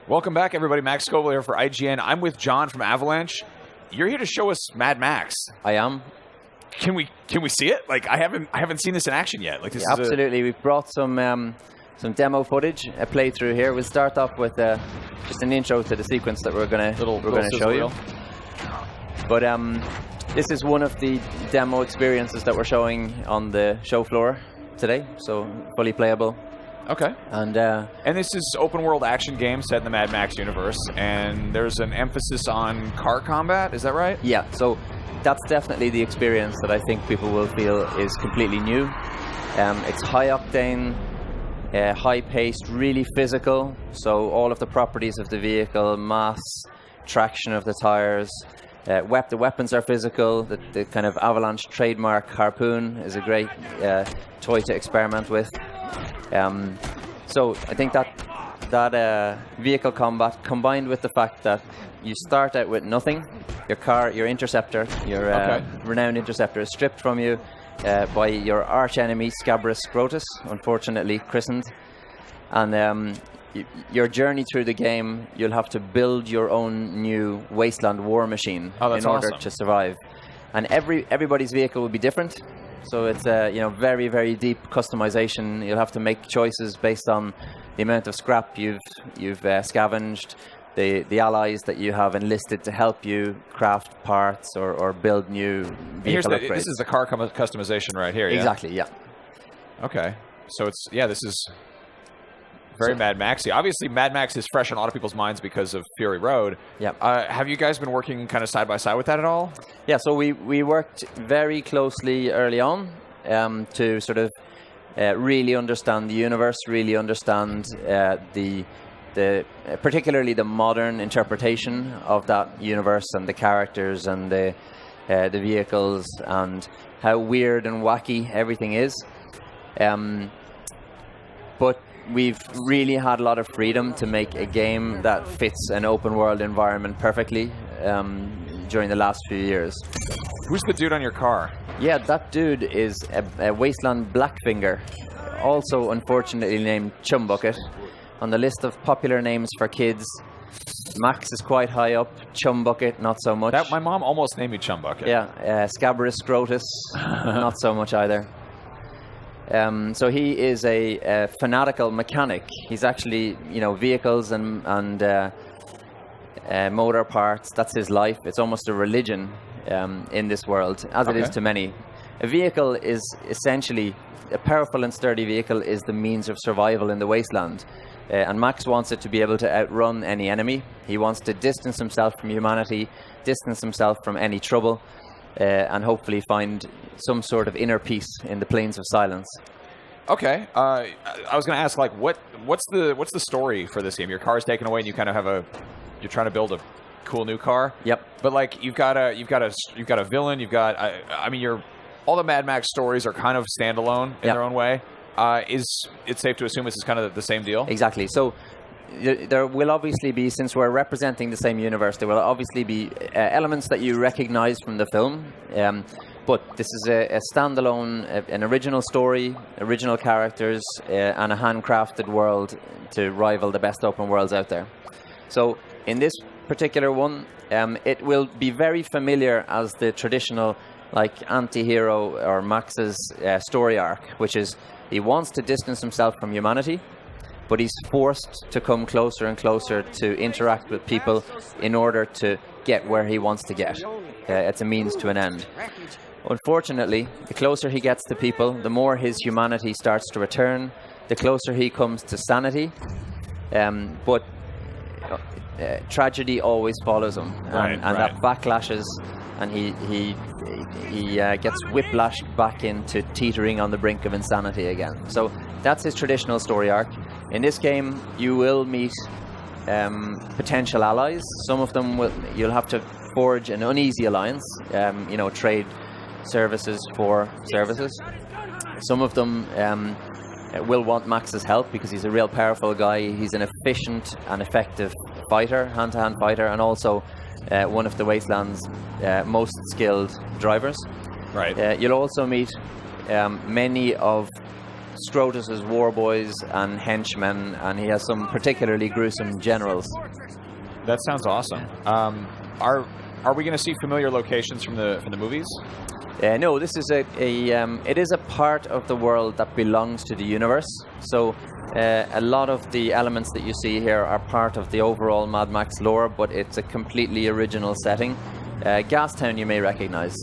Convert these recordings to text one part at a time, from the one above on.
Welcome back, everybody. Max Scoville here for IGN. I'm with John from Avalanche. You're here to show us Mad Max. I am. Can we see it? Like I haven't seen this in action yet. Like this. Yeah, absolutely. We've brought some demo footage, a playthrough here. We'll start off with just an intro to the sequence that we're gonna show you. But this is one of the demo experiences that we're showing on the show floor today. So fully playable. Okay. And this is open world action game set in the Mad Max universe, and there's an emphasis on car combat. Is that right? Yeah. So that's definitely the experience that I think people will feel is completely new. It's high octane, high paced, really physical. So all of the properties of the vehicle, mass, traction of the tires, the weapons are physical. The kind of Avalanche trademark harpoon is a great toy to experiment with. So I think that vehicle combat, combined with the fact that you start out with nothing, your Interceptor, your renowned Interceptor is stripped from you by your arch enemy Scabrous Scrotus, unfortunately christened, and your journey through the game, you'll have to build your own new wasteland war machine in order to survive. And everybody's vehicle will be different. So it's very, very deep customization. You'll have to make choices based on the amount of scrap you've scavenged, the allies that you have enlisted to help you craft parts or build new vehicle upgrades. This is the car customization right here. Yeah? Exactly. Yeah. Okay. So this is very Mad Maxy. Obviously, Mad Max is fresh on a lot of people's minds because of Fury Road. Yeah. Have you guys been working kind of side by side with that at all? Yeah. So we worked very closely early on to sort of really understand the universe, really understand particularly the modern interpretation of that universe and the characters and the vehicles and how weird and wacky everything is. But we've really had a lot of freedom to make a game that fits an open world environment perfectly during the last few years. Who's the dude on your car? Yeah, that dude is a Wasteland Blackfinger, also unfortunately named Chumbucket. On the list of popular names for kids, Max is quite high up, Chumbucket not so much. My mom almost named me Chumbucket. Yeah, Scabrous Scrotus, not so much either. So he is a fanatical mechanic. He's actually, vehicles and motor parts. That's his life. It's almost a religion in this world, as it is to many. A vehicle is essentially a powerful and sturdy vehicle is the means of survival in the wasteland. And Max wants it to be able to outrun any enemy. He wants to distance himself from humanity, distance himself from any trouble, and hopefully find some sort of inner peace in the plains of silence. Okay, I was going to ask, like, what's the story for this game? Your car's taken away, and you kind of you're trying to build a cool new car. Yep. But like, you've got a villain. All the Mad Max stories are kind of standalone in their own way. Is it safe to assume this is kind of the same deal? Exactly. So there will obviously be, since we're representing the same universe, there will obviously be elements that you recognize from the film. But this is a standalone, an original story, original characters, and a handcrafted world to rival the best open worlds out there. So in this particular one, it will be very familiar as the traditional anti-hero or Max's story arc, which is he wants to distance himself from humanity, but he's forced to come closer and closer to interact with people in order to get where he wants to get. It's a means to an end. Unfortunately, the closer he gets to people, the more his humanity starts to return, the closer he comes to sanity. But tragedy always follows him, and that backlashes, and he gets whiplashed back into teetering on the brink of insanity again. So that's his traditional story arc. In this game, you will meet potential allies. Some of them you'll have to forge an uneasy alliance, trade services for services. Some of them will want Max's help because he's a real powerful guy. He's an efficient and effective fighter, hand-to-hand fighter, and also one of the Wasteland's most skilled drivers. Right. You'll also meet many of Scrotus's war boys and henchmen, and he has some particularly gruesome generals. That sounds awesome. Are we going to see familiar locations from the movies? No, this is it is a part of the world that belongs to the universe. So a lot of the elements that you see here are part of the overall Mad Max lore, but it's a completely original setting. Gastown you may recognize,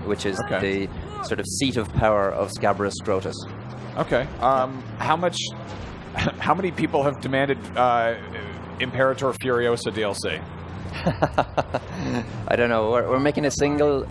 which is the sort of seat of power of Scabrous Scrotus. Okay. How many people have demanded Imperator Furiosa DLC? I don't know. We're making a single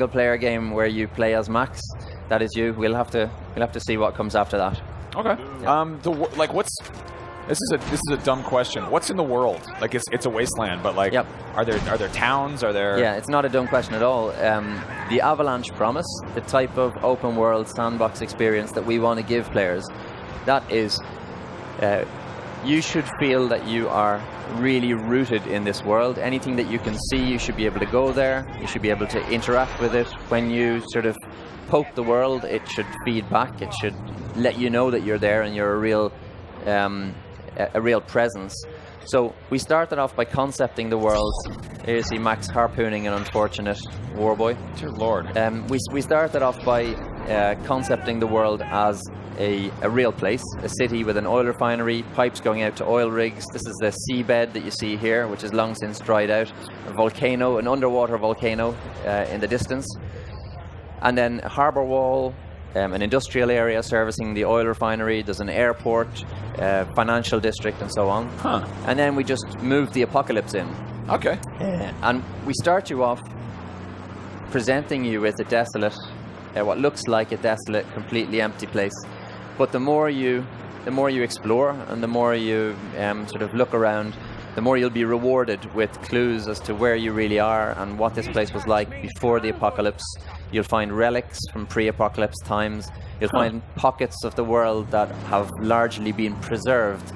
player game where you play as Max. That is you. We'll have to see what comes after that. Okay. Yeah. This is a dumb question. What's in the world? Like it's a wasteland, but like are there towns? Are there? Yeah, it's not a dumb question at all. The Avalanche promise, the type of open world sandbox experience that we want to give players, that is, you should feel that you are really rooted in this world. Anything that you can see, you should be able to go there. You should be able to interact with it. When you sort of poke the world, it should feed back. It should let you know that you're there and you're a real presence. So we started off by concepting the world. Here you see Max harpooning an unfortunate warboy. Dear Lord. We started off by concepting the world as a real place, a city with an oil refinery, pipes going out to oil rigs. This is the seabed that you see here, which is long since dried out. A volcano, an underwater volcano in the distance. And then a harbour wall, an industrial area servicing the oil refinery. There's an airport, financial district, and so on. Huh. And then we just moved the apocalypse in. Okay. And we start you off presenting you with a desolate, what looks like a desolate, completely empty place. But the more you explore and the more you sort of look around, the more you'll be rewarded with clues as to where you really are and what this place was like before the apocalypse. You'll find relics from pre-apocalypse times. You'll find pockets of the world that have largely been preserved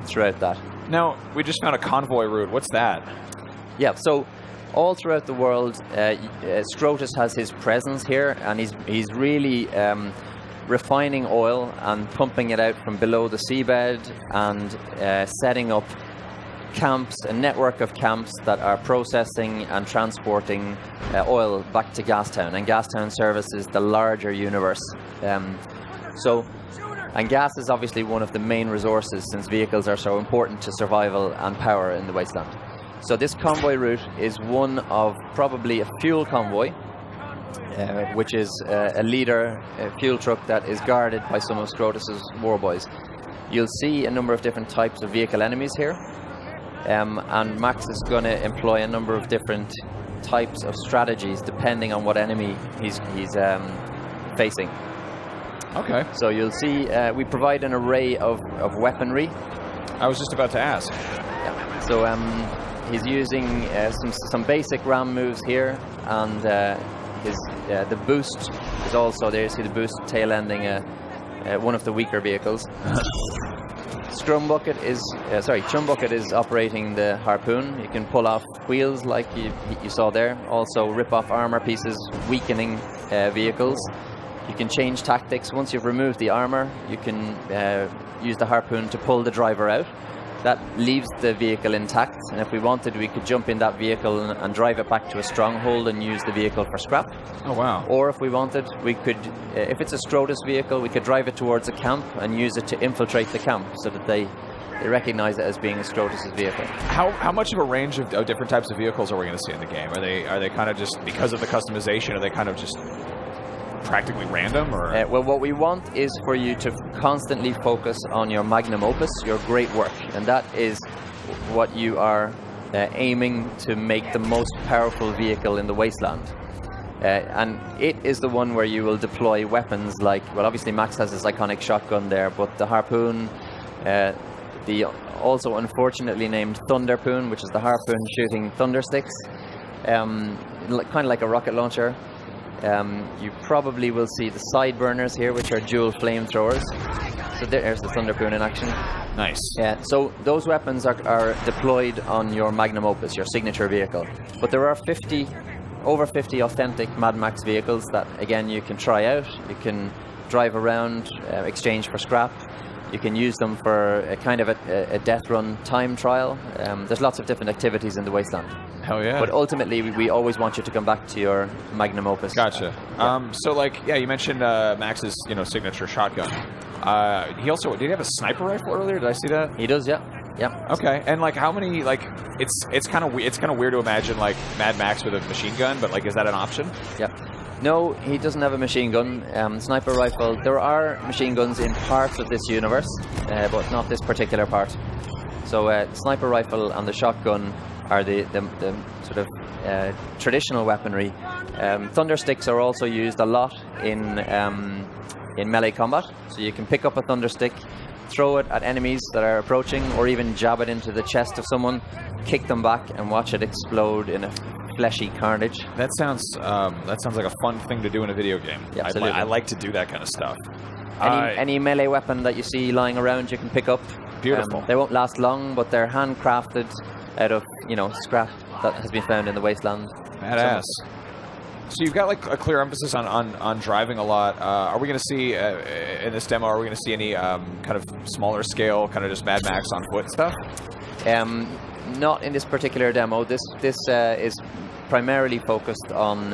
throughout that. Now, we just found a convoy route. What's that? Yeah, so all throughout the world, Scrotus has his presence here, and he's really refining oil and pumping it out from below the seabed and setting up camps, a network of camps that are processing and transporting oil back to Gastown, and Gastown services the larger universe. And gas is obviously one of the main resources, since vehicles are so important to survival and power in the wasteland. So this convoy route is one of probably a fuel convoy, which is a leader fuel truck that is guarded by some of Scrotus's warboys. You'll see a number of different types of vehicle enemies here. And Max is going to employ a number of different types of strategies depending on what enemy he's facing. Okay. So you'll see we provide an array of weaponry. I was just about to ask. Yeah. So he's using some basic ram moves here, and the boost is also there. You see the boost tail ending one of the weaker vehicles. Chumbucket is operating the harpoon. You can pull off wheels like you saw there. Also rip off armor pieces, weakening vehicles. You can change tactics. Once you've removed the armor, you can use the harpoon to pull the driver out. That leaves the vehicle intact, and if we wanted, we could jump in that vehicle and drive it back to a stronghold and use the vehicle for scrap. Oh, wow. Or if we wanted, we could, if it's a Scrotus vehicle, we could drive it towards a camp and use it to infiltrate the camp so that they recognize it as being a Scrotus' vehicle. How much of a range of different types of vehicles are we going to see in the game? Are they kind of just, because of the customization, are they kind of just practically random, or? Well, what we want is for you to constantly focus on your magnum opus, your great work, and that is what you are aiming to make the most powerful vehicle in the wasteland. And it is the one where you will deploy weapons like, well, obviously Max has his iconic shotgun there, but the harpoon, the also unfortunately named Thunderpoon, which is the harpoon shooting thunder sticks, kind of like a rocket launcher. You probably will see the side burners here, which are dual flamethrowers. So there's the Thunderpoon in action. Nice. So those weapons are deployed on your magnum opus, your signature vehicle. But there are over 50 authentic Mad Max vehicles that, again, you can try out. You can drive around, exchange for scrap. You can use them for a kind of a death run time trial. There's lots of different activities in the Wasteland. Hell yeah. But ultimately, we always want you to come back to your magnum opus. Gotcha. So like, yeah, you mentioned Max's, signature shotgun. He also, did he have a sniper rifle earlier? Did I see that? He does, yeah. Yeah. Okay. And like, how many, like, it's kind of weird to imagine like Mad Max with a machine gun, but like, is that an option? Yeah. No, he doesn't have a machine gun. Sniper rifle. There are machine guns in parts of this universe, but not this particular part. So, sniper rifle and the shotgun are the sort of traditional weaponry. Thunder sticks are also used a lot in melee combat. So you can pick up a thunder stick, throw it at enemies that are approaching, or even jab it into the chest of someone, kick them back, and watch it explode in a fleshy carnage. That sounds like a fun thing to do in a video game. Yeah, absolutely. I like to do that kind of stuff. Any melee weapon that you see lying around, you can pick up. Beautiful. They won't last long, but they're handcrafted out of scrap that has been found in the wasteland. Badass. So you've got like a clear emphasis on driving a lot. Are we going to see in this demo? Are we going to see any kind of smaller scale, kind of just Mad Max on foot stuff? Not in this particular demo. This is primarily focused on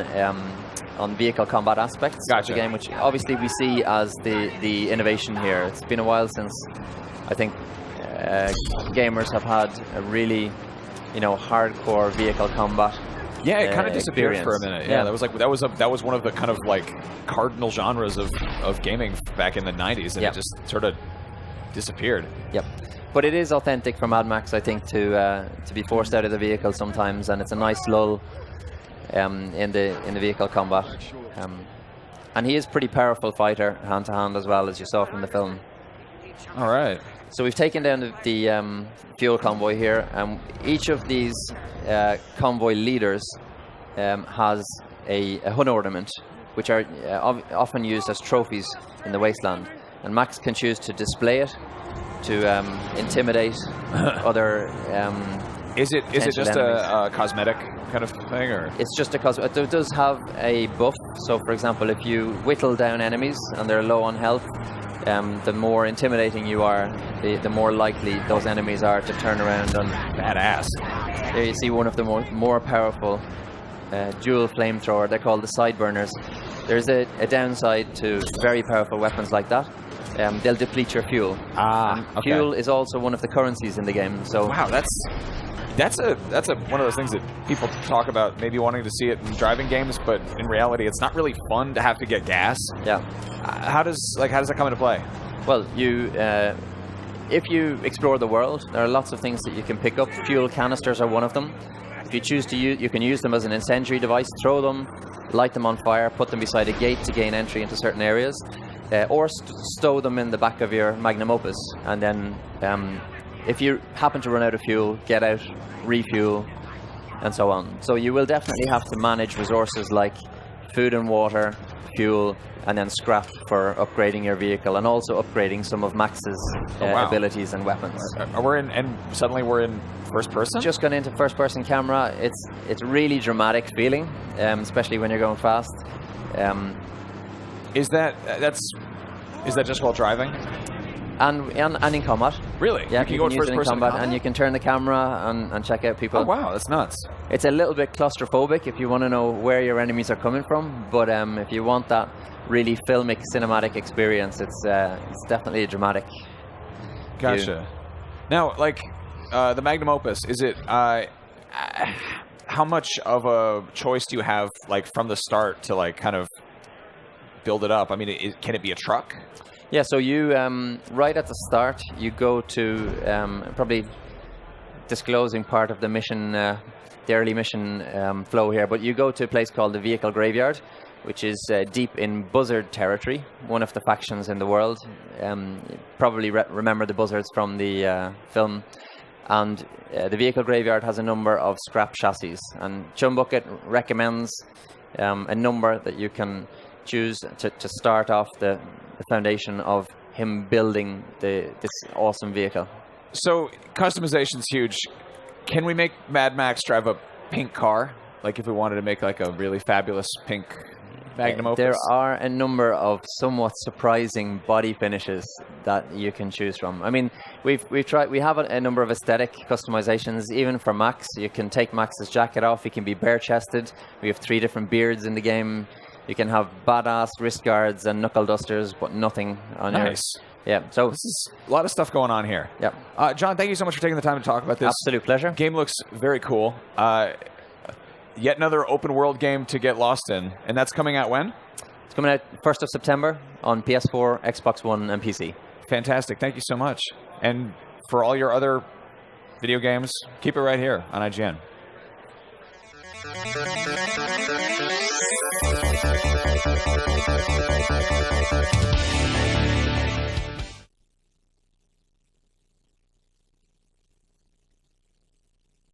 vehicle combat aspects of the game, which obviously we see as the innovation here. It's been a while since I think gamers have had a really hardcore vehicle combat. Yeah, it kind of disappeared for a minute. Yeah, that was one of the kind of like cardinal genres of gaming back in the 90s, and it just sort of disappeared. Yep. But it is authentic for Mad Max, I think, to be forced out of the vehicle sometimes, and it's a nice lull in the vehicle combat. And he is a pretty powerful fighter, hand to hand, as well, as you saw from the film. All right. So we've taken down the fuel convoy here, and each of these convoy leaders has a hood ornament, which are often used as trophies in the wasteland. And Max can choose to display it to intimidate other. Is it just a cosmetic kind of thing, or? It's just a cosmetic. It does have a buff. So, for example, if you whittle down enemies and they're low on health, the more intimidating you are, the more likely those enemies are to turn around and badass. There you see one of the more powerful dual flamethrower. They're called the Sideburners. There's a downside to very powerful weapons like that. They'll deplete your fuel. Fuel is also one of the currencies in the game. So wow, that's one of those things that people talk about maybe wanting to see it in driving games, but in reality, it's not really fun to have to get gas. Yeah. How does that come into play? Well, if you explore the world, there are lots of things that you can pick up. Fuel canisters are one of them. If you choose to use, you can use them as an incendiary device. Throw them, light them on fire, put them beside a gate to gain entry into certain areas, or stow them in the back of your magnum opus, and then if you happen to run out of fuel, get out, refuel, and so on. So you will definitely have to manage resources like food and water, fuel, and then scrap for upgrading your vehicle, and also upgrading some of Max's abilities and weapons. Suddenly we're in first person? Just gone into first person camera. It's really dramatic feeling, especially when you're going fast. Is that just while driving? And in combat. Really? Yeah, you can go use it in combat, and you can turn the camera and check out people. Oh wow, that's nuts. It's a little bit claustrophobic if you want to know where your enemies are coming from, but if you want that really filmic, cinematic experience, it's definitely a dramatic. Gotcha. View. Now, like the magnum opus, is it? How much of a choice do you have, like from the start, to like kind of build it up? I mean, can it be a truck? Yeah, so you, right at the start, you go to, probably disclosing part of the mission, the early mission flow here, but you go to a place called the Vehicle Graveyard, which is deep in Buzzard territory, one of the factions in the world. You probably remember the Buzzards from the film. And the Vehicle Graveyard has a number of scrap chassis, and Chumbucket recommends a number that you can choose to start off the foundation of him building this awesome vehicle. So customization's huge. Can we make Mad Max drive a pink car? Like if we wanted to make like a really fabulous pink magnum opus. There are a number of somewhat surprising body finishes that you can choose from. I mean, we have a number of aesthetic customizations, even for Max. You can take Max's jacket off. He can be bare-chested. We have 3 different beards in the game. You can have badass wrist guards and knuckle dusters, but nothing on Nice. Yeah, so This is a lot of stuff going on here. Yep. John, thank you so much for taking the time to talk about this. Absolute pleasure. Game looks very cool. Yet another open world game to get lost in, and that's coming out when? It's coming out 1st of September on PS4, Xbox One, and PC. Fantastic. Thank you so much. And for all your other video games, keep it right here on IGN.